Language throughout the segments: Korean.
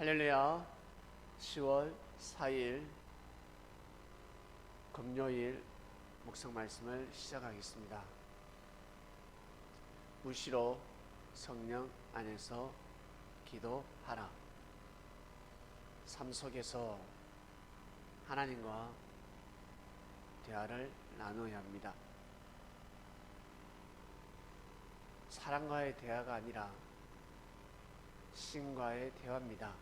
할렐루야. 10월 4일 금요일 묵상 말씀을 시작하겠습니다. 무시로 성령 안에서 기도하라. 삶 속에서 하나님과 대화를 나누어야 합니다. 사람과의 대화가 아니라 신과의 대화입니다.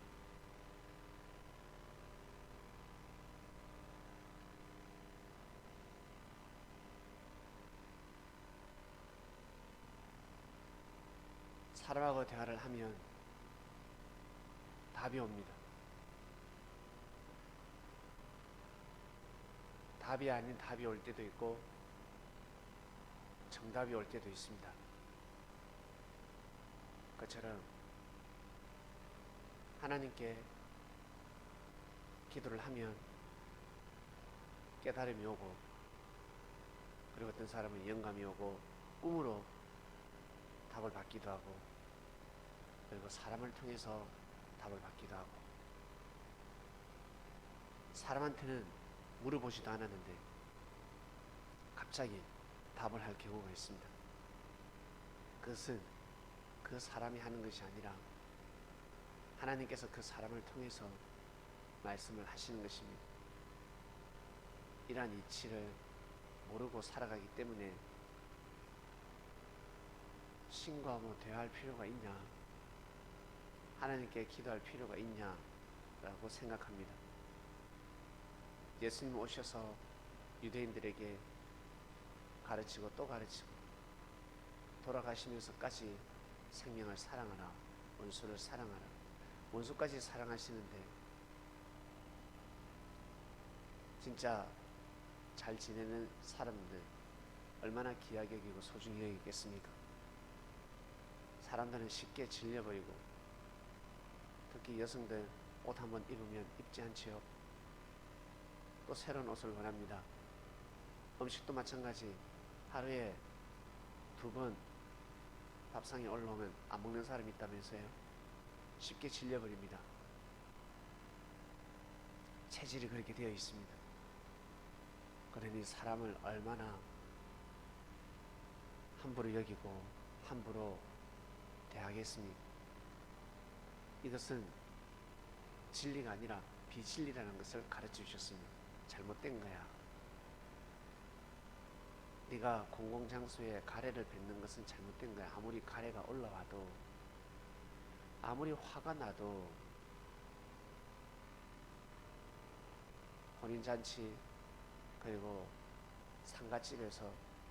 사람하고 대화를 하면 답이 옵니다. 답이 아닌 답이 올 때도 있고 정답이 올 때도 있습니다. 그처럼 하나님께 기도를 하면 깨달음이 오고, 그리고 어떤 사람은 영감이 오고 꿈으로 답을 받기도 하고, 그리고 사람을 통해서 답을 받기도 하고, 사람한테는 물어보지도 않았는데 갑자기 답을 할 경우가 있습니다. 그것은 그 사람이 하는 것이 아니라 하나님께서 그 사람을 통해서 말씀을 하시는 것입니다. 이러한 이치를 모르고 살아가기 때문에 신과 대화할 필요가 있냐, 하나님께 기도할 필요가 있냐 라고 생각합니다. 예수님 오셔서 유대인들에게 가르치고 또 가르치고 돌아가시면서까지 생명을 사랑하라, 원수를 사랑하라, 원수까지 사랑하시는데 진짜 잘 지내는 사람들 얼마나 귀하게 여기고 소중히 여기겠습니까? 사람들은 쉽게 질려버리고, 특히 여성들 옷 한번 입으면 입지 않지요. 또 새로운 옷을 원합니다. 음식도 마찬가지. 하루에 2번 밥상에 올라오면 안 먹는 사람이 있다면서요. 쉽게 질려버립니다. 체질이 그렇게 되어 있습니다. 그러니 사람을 얼마나 함부로 여기고 함부로 대하겠습니까? 이것은 진리가 아니라 비진리라는 것을 가르쳐 주셨습니다. 잘못된 거야. 네가 공공장소에 가래를 뱉는 것은 잘못된 거야. 아무리 가래가 올라와도, 아무리 화가 나도, 혼인잔치 그리고 상가집에서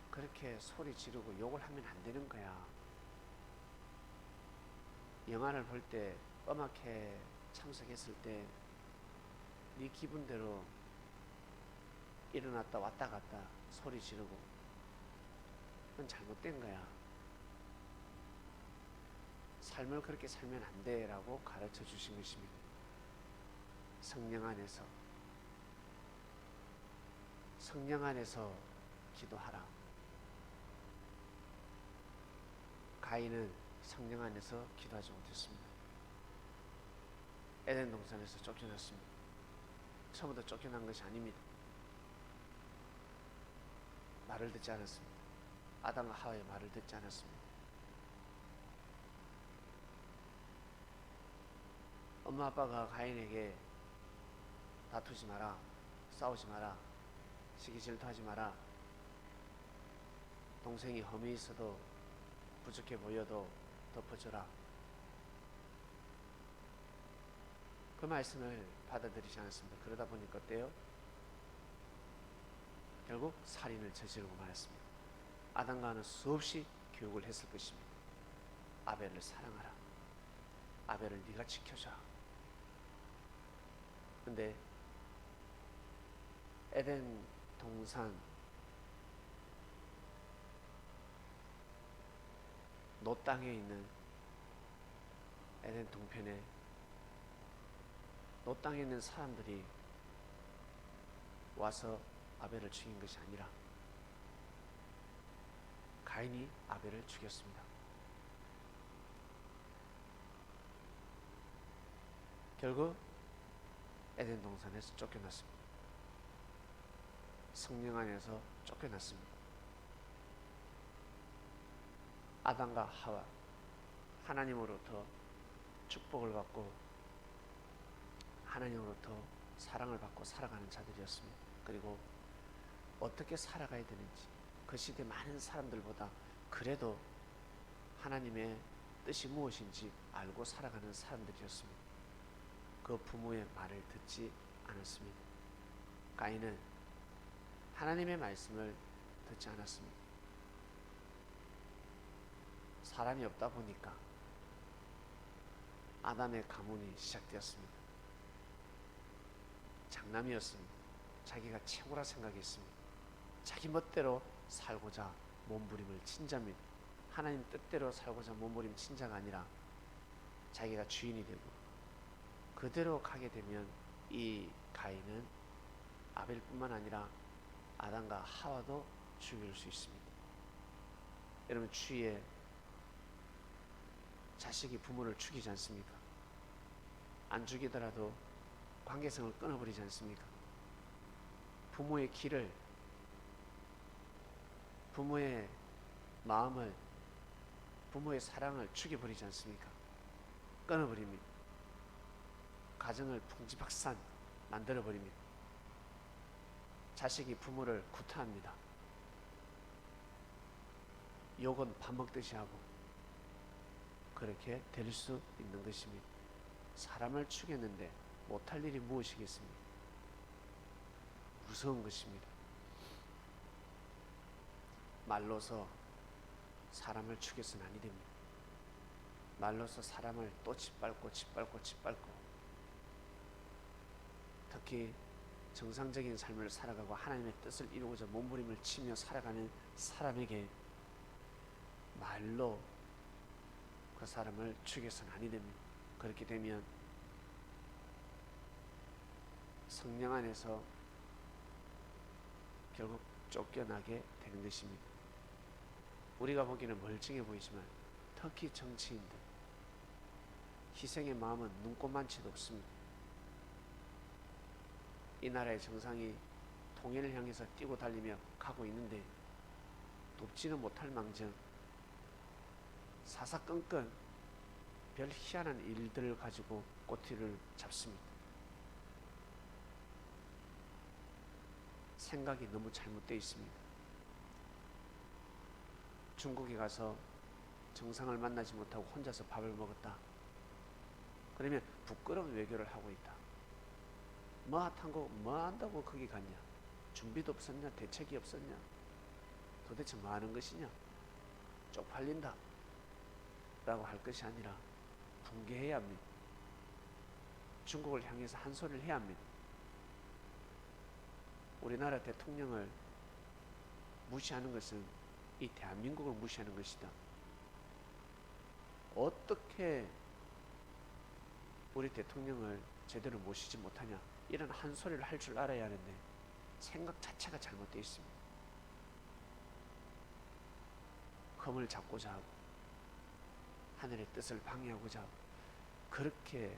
그렇게 소리 지르고 욕을 하면 안 되는 거야. 영화를 볼 때, 음악회 참석했을 때 네 기분대로 일어났다 왔다 갔다 소리 지르고, 그건 잘못된 거야. 삶을 그렇게 살면 안 돼 라고 가르쳐 주신 것입니다. 성령 안에서 기도하라. 가인은 성령 안에서 기도하지 못했습니다. 에덴 동산에서 쫓겨났습니다. 처음부터 쫓겨난 것이 아닙니다. 말을 듣지 않았습니다. 아담과 하와의 말을 듣지 않았습니다. 엄마 아빠가 가인에게 다투지 마라, 싸우지 마라, 시기 질투하지 마라, 동생이 험이 있어도 부족해 보여도 덮어줘라, 그 말씀을 받아들이지 않았습니다. 그러다 보니까 어때요? 결국 살인을 저지르고 말았습니다. 아담과 하와는 수없이 교육을 했을 것입니다. 아벨을 사랑하라, 아벨을 네가 지켜줘. 근데 에덴 동산 노 땅에 있는 에덴 동편에 노 땅에 있는 사람들이 와서 아벨을 죽인 것이 아니라 가인이 아벨을 죽였습니다. 결국 에덴 동산에서 쫓겨났습니다. 성령 안에서 쫓겨났습니다. 아담과 하와, 하나님으로부터 축복을 받고 하나님으로부터 사랑을 받고 살아가는 자들이었습니다. 그리고 어떻게 살아가야 되는지 그 시대 많은 사람들보다 그래도 하나님의 뜻이 무엇인지 알고 살아가는 사람들이었습니다. 그 부모의 말을 듣지 않았습니다. 가인은 하나님의 말씀을 듣지 않았습니다. 사람이 없다 보니까 아담의 가문이 시작되었습니다. 장남이었습니다. 자기가 최고라 생각했습니다. 자기 멋대로 살고자 몸부림을 친 자입니다. 하나님 뜻대로 살고자 몸부림 친 자가 아니라 자기가 주인이 되고 그대로 가게 되면 이 가인은 아벨뿐만 아니라 아담과 하와도 죽일 수 있습니다. 여러분, 주위에 자식이 부모를 죽이지 않습니까? 안 죽이더라도 관계성을 끊어버리지 않습니까? 부모의 길을, 부모의 마음을, 부모의 사랑을 죽여버리지 않습니까? 끊어버립니다. 가정을 풍지박산 만들어버립니다. 자식이 부모를 구타합니다. 욕은 밥 먹듯이 하고 그렇게 될 수 있는 것입니다. 사람을 죽였는데 못할 일이 무엇이겠습니까? 무서운 것입니다. 말로서 사람을 죽여서는 아니 됩니다. 말로서 사람을 또 짓밟고 특히 정상적인 삶을 살아가고 하나님의 뜻을 이루고자 몸부림을 치며 살아가는 사람에게 말로 그 사람을 죽여서는 아니 됩니다. 그렇게 되면 성령 안에서 결국 쫓겨나게 되는 것입니다. 우리가 보기에는 멀쩡해 보이지만 특히 정치인들 희생의 마음은 눈꼽만치도 없습니다. 이 나라의 정상이 통일을 향해서 뛰고 달리며 가고 있는데 돕지는 못할 망정 사사건건 별 희한한 일들을 가지고 꼬투리를 잡습니다. 생각이 너무 잘못되어 있습니다. 중국에 가서 정상을 만나지 못하고 혼자서 밥을 먹었다. 그러면 부끄러운 외교를 하고 있다. 뭐 한다고 거기 갔냐? 준비도 없었냐? 대책이 없었냐? 도대체 뭐 하는 것이냐? 쪽팔린다 라고 할 것이 아니라 붕괴해야 합니다. 중국을 향해서 한 소리를 해야 합니다. 우리나라 대통령을 무시하는 것은 이 대한민국을 무시하는 것이다. 어떻게 우리 대통령을 제대로 모시지 못하냐, 이런 한 소리를 할 줄 알아야 하는데 생각 자체가 잘못되어 있습니다. 검을 잡고자 하고 하늘의 뜻을 방해하고자 하고 그렇게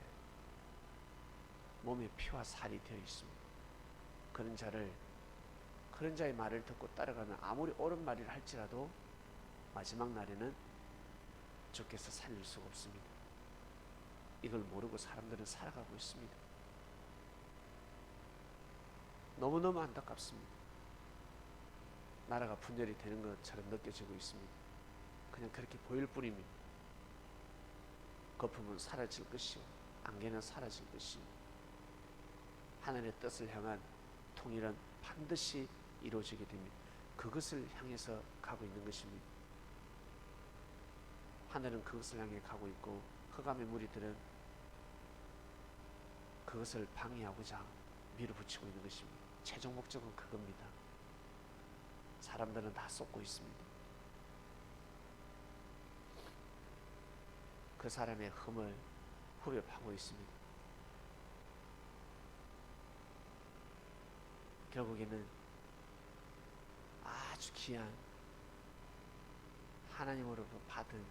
몸에 피와 살이 되어 있습니다. 그런 자의 말을 듣고 따라가면 아무리 옳은 말을 할지라도 마지막 날에는 주께서 살릴 수가 없습니다. 이걸 모르고 사람들은 살아가고 있습니다. 너무너무 안타깝습니다. 나라가 분열이 되는 것처럼 느껴지고 있습니다. 그냥 그렇게 보일 뿐입니다. 거품은 사라질 것이요 안개는 사라질 것이요 하늘의 뜻을 향한 통일은 반드시 이루어지게 됩니다. 그것을 향해서 가고 있는 것입니다. 하늘은 그것을 향해 가고 있고 흑암의 무리들은 그것을 방해하고자 밀어붙이고 있는 것입니다. 최종 목적은 그겁니다. 사람들은 다 쏟고 있습니다. 그 사람의 흠을 후벼 파고 있습니다. 결국에는 아주 귀한 하나님으로부터 받은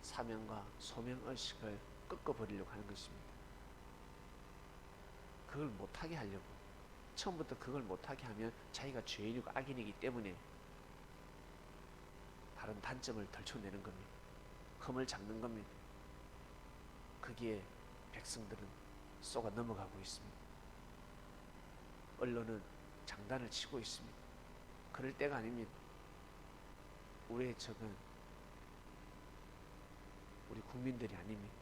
사명과 소명의식을 꺾어버리려고 하는 것입니다. 그걸 못하게 하려고, 처음부터 그걸 못하게 하면 자기가 죄인이고 악인이기 때문에 다른 단점을 덜쳐내는 겁니다. 흠을 잡는 겁니다. 거기에 백성들은 쏘가 넘어가고 있습니다. 언론은 장단을 치고 있습니다. 그럴 때가 아닙니다. 우리의 적은 우리 국민들이 아닙니다.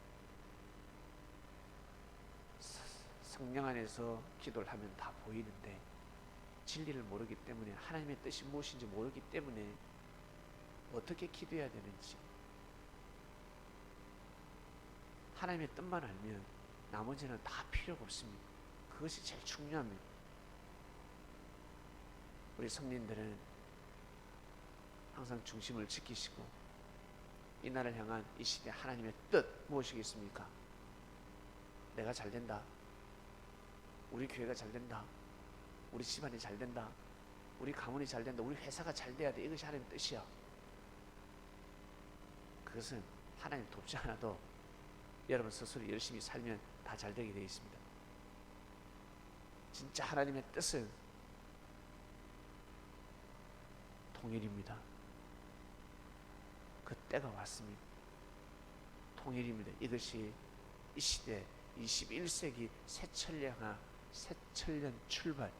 성령 안에서 기도를 하면 다 보이는데 진리를 모르기 때문에, 하나님의 뜻이 무엇인지 모르기 때문에 어떻게 기도해야 되는지, 하나님의 뜻만 알면 나머지는 다 필요가 없습니다. 그것이 제일 중요합니다. 우리 성민들은 항상 중심을 지키시고, 이 나라를 향한 이 시대 하나님의 뜻 무엇이겠습니까? 내가 잘 된다, 우리 교회가 잘 된다, 우리 집안이 잘 된다, 우리 가문이 잘 된다, 우리 회사가 잘 돼야 돼. 이것이 하나님의 뜻이야. 그것은 하나님 돕지 않아도 여러분 스스로 열심히 살면 다 잘 되게 되어 있습니다. 진짜 하나님의 뜻은 통일입니다. 그 때가 왔습니다. 통일입니다. 이것이 이 시대 21세기 새천년 출발,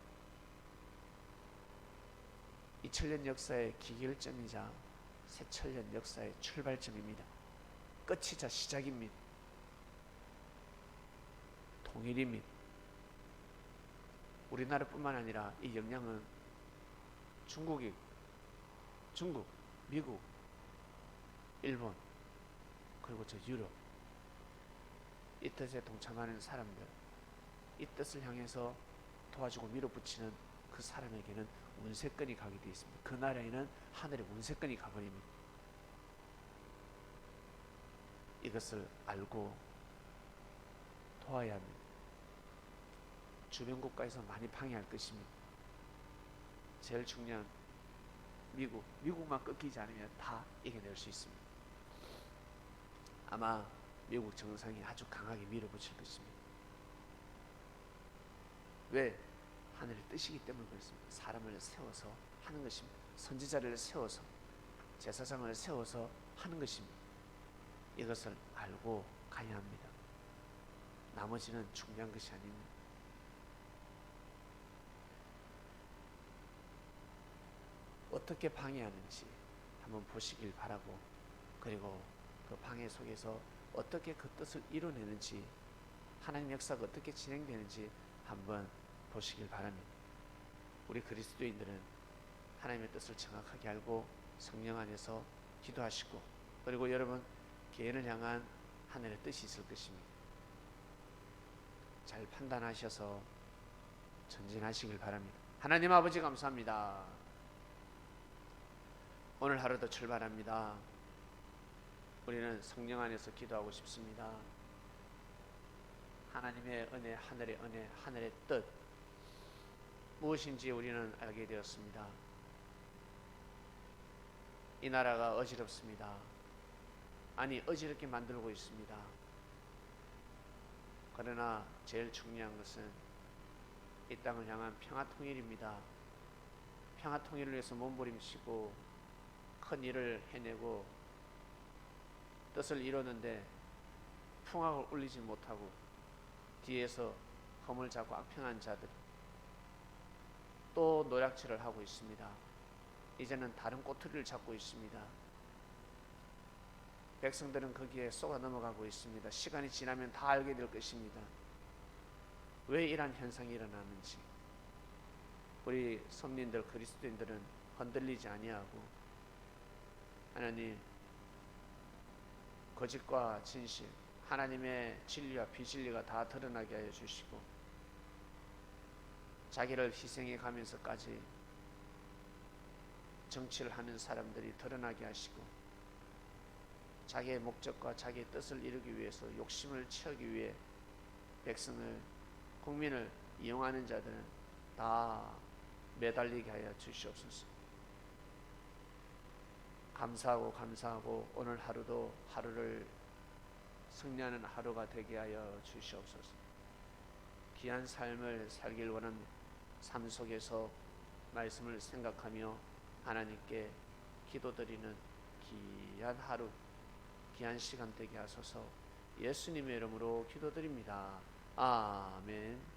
2000년 역사의 기결점이자 새천년 역사의 출발점입니다. 끝이자 시작입니다. 통일입니다. 우리나라뿐만 아니라 이 영향은 중국, 미국, 일본, 그리고 저 유럽, 이 뜻에 동참하는 사람들, 이 뜻을 향해서 도와주고 밀어붙이는 그 사람에게는 운세권이 가게 되어 있습니다. 그 나라에는 하늘의 운세권이 가버립니다. 이것을 알고 도와야 합니다. 주변 국가에서 많이 방해할 것입니다. 제일 중요한 미국만 꺾이지 않으면 다 이겨낼 수 있습니다. 아마 미국 정상이 아주 강하게 밀어붙일 것입니다. 왜? 하늘의 뜻이기 때문에 그렇습니다. 사람을 세워서 하는 것입니다. 선지자를 세워서, 제사장을 세워서 하는 것입니다. 이것을 알고 가야 합니다. 나머지는 중요한 것이 아닙니다. 어떻게 방해하는지 한번 보시길 바라고, 그리고 그 방해 속에서 어떻게 그 뜻을 이뤄내는지, 하나님 역사가 어떻게 진행되는지 한번 보시길 바랍니다. 우리 그리스도인들은 하나님의 뜻을 정확하게 알고 성령 안에서 기도하시고, 그리고 여러분 개인을 향한 하늘의 뜻이 있을 것입니다. 잘 판단하셔서 전진하시길 바랍니다. 하나님 아버지 감사합니다. 오늘 하루도 출발합니다. 우리는 성령 안에서 기도하고 싶습니다. 하나님의 은혜, 하늘의 은혜, 하늘의 뜻 무엇인지 우리는 알게 되었습니다. 이 나라가 어지럽습니다. 아니, 어지럽게 만들고 있습니다. 그러나 제일 중요한 것은 이 땅을 향한 평화통일입니다. 평화통일을 위해서 몸부림치고 큰 일을 해내고 뜻을 이루는데 풍악을 울리지 못하고 뒤에서 허물 잡고 악평한 자들이 또 노략질을 하고 있습니다. 이제는 다른 꼬투리를 잡고 있습니다. 백성들은 거기에 쏘가 넘어가고 있습니다. 시간이 지나면 다 알게 될 것입니다. 왜 이러한 현상이 일어나는지. 우리 선민들, 그리스도인들은 흔들리지 아니하고, 하나님 거짓과 진실, 하나님의 진리와 비진리가 다 드러나게 하여 주시고, 자기를 희생해 가면서까지 정치를 하는 사람들이 드러나게 하시고, 자기의 목적과 자기의 뜻을 이루기 위해서 욕심을 채우기 위해 백성을, 국민을 이용하는 자들은 다 매달리게 하여 주시옵소서. 감사하고 오늘 하루도 하루를 승리하는 하루가 되게 하여 주시옵소서. 귀한 삶을 살길 원하는 삶 속에서 말씀을 생각하며 하나님께 기도드리는 귀한 하루, 귀한 시간 되게 하소서. 예수님의 이름으로 기도드립니다. 아멘.